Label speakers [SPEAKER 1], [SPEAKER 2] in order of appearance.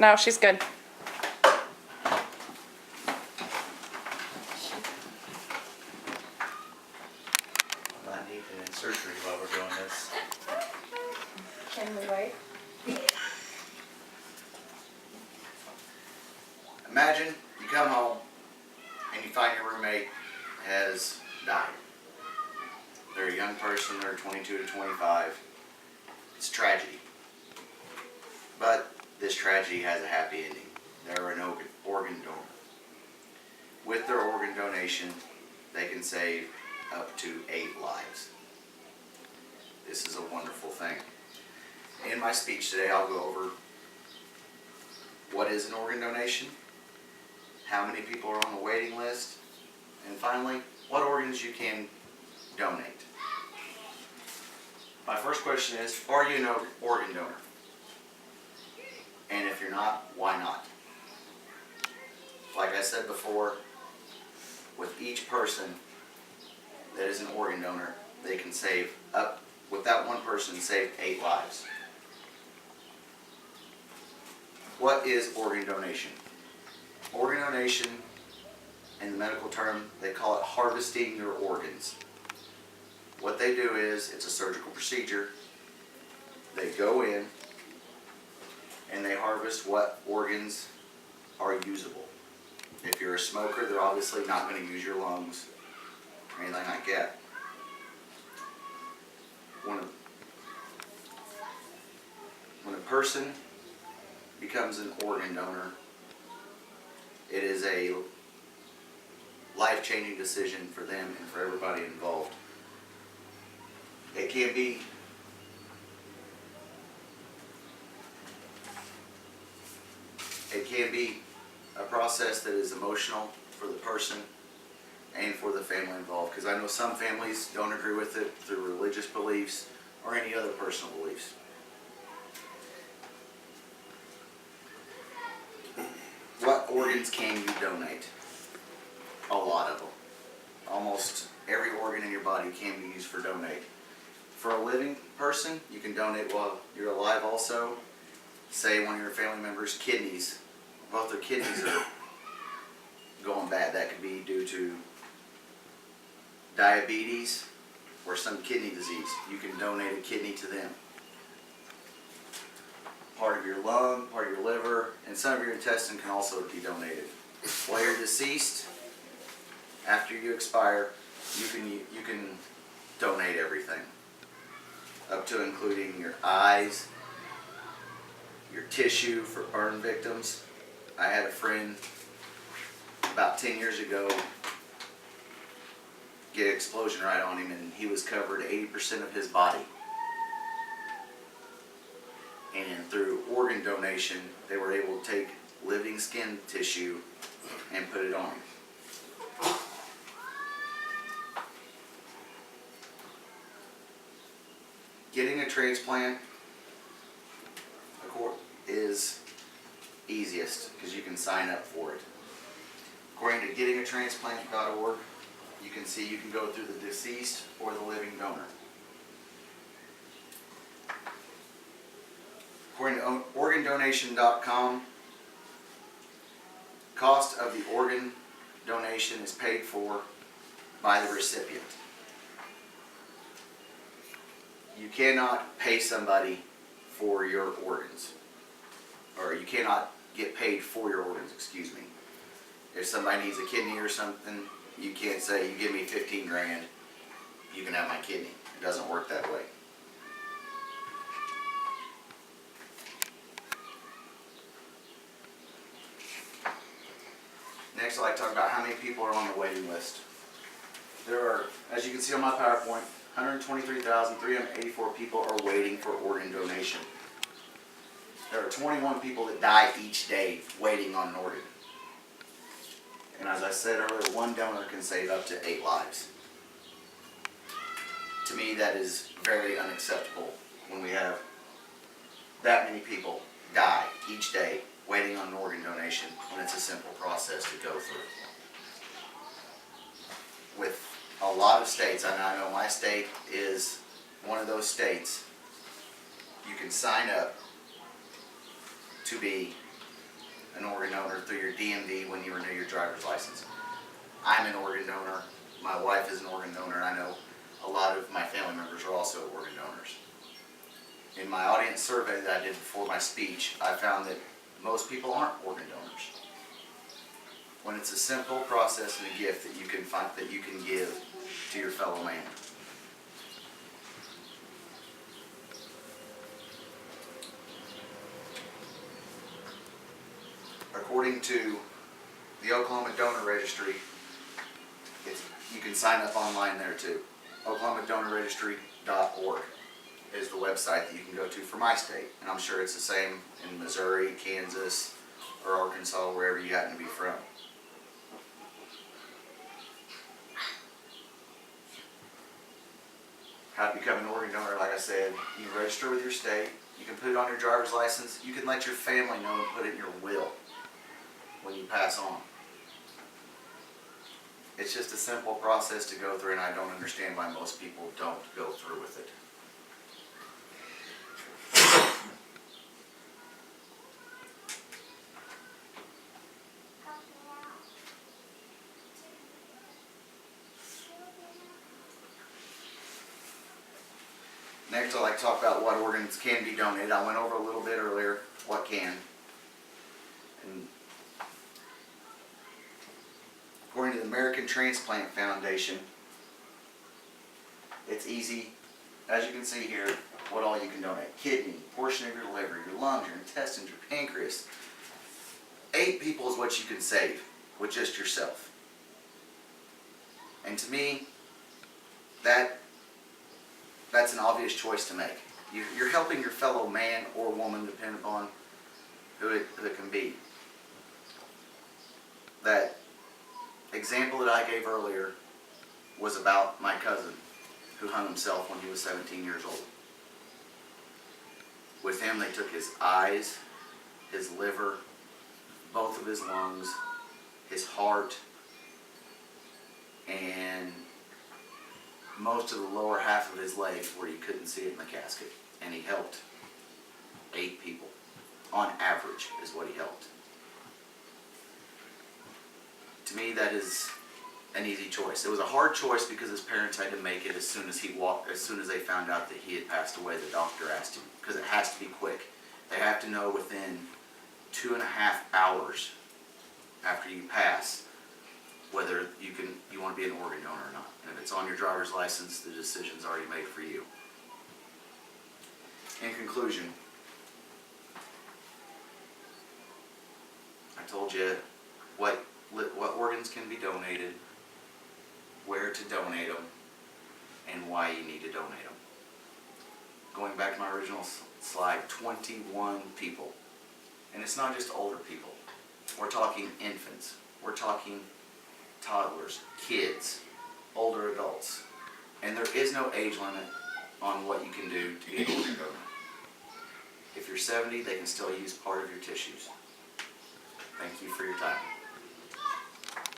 [SPEAKER 1] No, she's good.
[SPEAKER 2] I need an in surgery while we're doing this.
[SPEAKER 3] Can we wait?
[SPEAKER 2] Imagine you come home and you find your roommate has died. They're a young person, they're 22 to 25. It's a tragedy. But this tragedy has a happy ending. They're an organ donor. With their organ donation, they can save up to 8 lives. This is a wonderful thing. In my speech today, I'll go over what is an organ donation, how many people are on the waiting list, and finally, what organs you can donate. My first question is, are you an organ donor? And if you're not, why not? Like I said before, with each person that is an organ donor, they can save up, with that one person, save 8 lives. What is organ donation? Organ donation, in the medical term, they call it harvesting your organs. What they do is, it's a surgical procedure. They go in and they harvest what organs are usable. If you're a smoker, they're obviously not going to use your lungs or anything like that. When a person becomes an organ donor, it is a life-changing decision for them and for everybody involved. It can be a process that is emotional for the person and for the family involved, because I know some families don't agree with it through religious beliefs or any other personal beliefs. What organs can you donate? A lot of them. Almost every organ in your body can be used for donate. For a living person, you can donate while you're alive also. Say one of your family members' kidneys, both their kidneys are going bad. That could be due to diabetes or some kidney disease. You can donate a kidney to them. Part of your lung, part of your liver, and some of your intestine can also be donated. While you're deceased, after you expire, you can donate everything, up to including your eyes, your tissue for burn victims. I had a friend about 10 years ago get an explosion right on him, and he was covered 80% of his body. And through organ donation, they were able to take living skin tissue and put it on him. Getting a transplant is easiest because you can sign up for it. According to gettingatransplant.org, you can see you can go through the deceased or the living donor. According to organdonation.com, cost of the organ donation is paid for by the recipient. You cannot pay somebody for your organs, or you cannot get paid for your organs, excuse me. If somebody needs a kidney or something, you can't say, you give me 15 grand, you can have my kidney. It doesn't work that way. Next, I'd like to talk about how many people are on the waiting list. There are, as you can see on my PowerPoint, 123,384 people are waiting for organ donation. There are 21 people that die each day waiting on an organ. And as I said earlier, one donor can save up to 8 lives. To me, that is very unacceptable when we have that many people die each day waiting on an organ donation when it's a simple process to go through. With a lot of states, and I know my state is one of those states, you can sign up to be an organ donor through your DMV when you renew your driver's license. I'm an organ donor. My wife is an organ donor, and I know a lot of my family members are also organ donors. In my audience survey that I did before my speech, I found that most people aren't organ donors. When it's a simple process and a gift that you can find, that you can give to your fellow man. According to the Oklahoma Donor Registry, you can sign up online there too. OklahomaDonorRegistry.org is the website that you can go to for my state. And I'm sure it's the same in Missouri, Kansas, or Arkansas, wherever you happen to be from. How to become an organ donor, like I said, you can register with your state, you can put it on your driver's license, you can let your family know and put it in your will when you pass on. It's just a simple process to go through, and I don't understand why most people don't go through with it. Next, I'd like to talk about what organs can be donated. I went over a little bit earlier what can. And according to the American Transplant Foundation, it's easy, as you can see here, what all you can donate. Kidney, portion of your liver, your lungs, your intestines, your pancreas. 8 people is what you can save with just yourself. And to me, that's an obvious choice to make. You're helping your fellow man or woman, depending upon who it can be. That example that I gave earlier was about my cousin who hung himself when he was 17 years old. With him, they took his eyes, his liver, both of his lungs, his heart, and most of the lower half of his legs where you couldn't see it in the casket. And he helped 8 people. On average is what he helped. To me, that is an easy choice. It was a hard choice because his parents had to make it as soon as they found out that he had passed away. The doctor asked him, because it has to be quick. They have to know within 2.5 hours after you pass whether you want to be an organ donor or not. And if it's on your driver's license, the decision's already made for you. In conclusion, I told you what organs can be donated, where to donate them, and why you need to donate them. Going back to my original slide, 21 people. And it's not just older people. We're talking infants. We're talking toddlers, kids, older adults. And there is no age limit on what you can do to be an organ donor. If you're 70, they can still use part of your tissues. Thank you for your time.